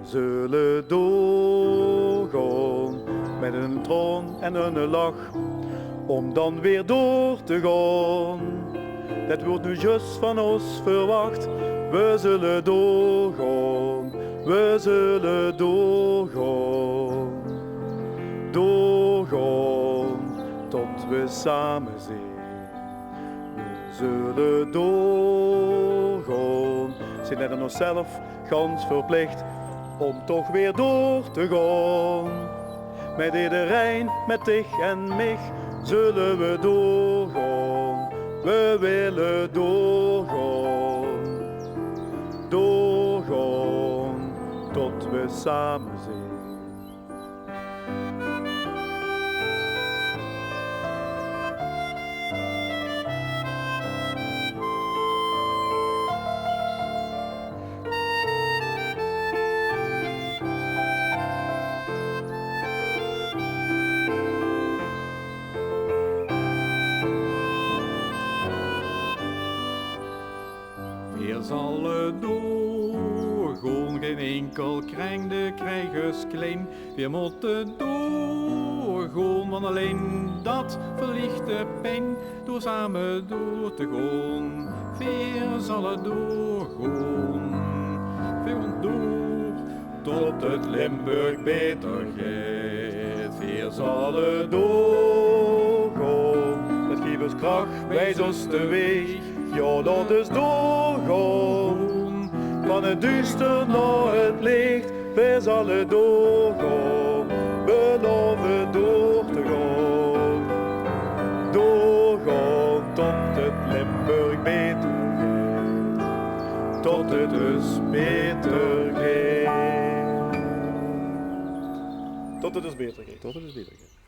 zullen doorgaan met een tron en een lach, om dan weer door te gaan. Dat wordt nu juist van ons verwacht. We zullen doorgaan, we zullen doorgaan, doorgaan tot we samen zijn. We zullen doorgaan, zijn net aan onszelf gans verplicht om toch weer door te gaan. Met iedereen, met dich en mich, zullen we doorgaan. We willen doorgaan, doorgaan tot we samen zijn. Weer zal het doorgaan, geen enkel kring de krijgers klein. We moeten doorgaan, want alleen dat verlicht de pijn, door samen door te gaan. Weer zal het doorgaan, weer door, tot het Limburg beter gaat. Weer zal het doorgaan, dat geeft ons kracht, wijs ons de weg. Ja, laat ons doorgaan, van het duister naar het licht. We zullen doorgaan, beloven door te gaan. Doorgaan tot het Limburg beter gaat, tot het dus beter gaat. Tot het dus beter gaat.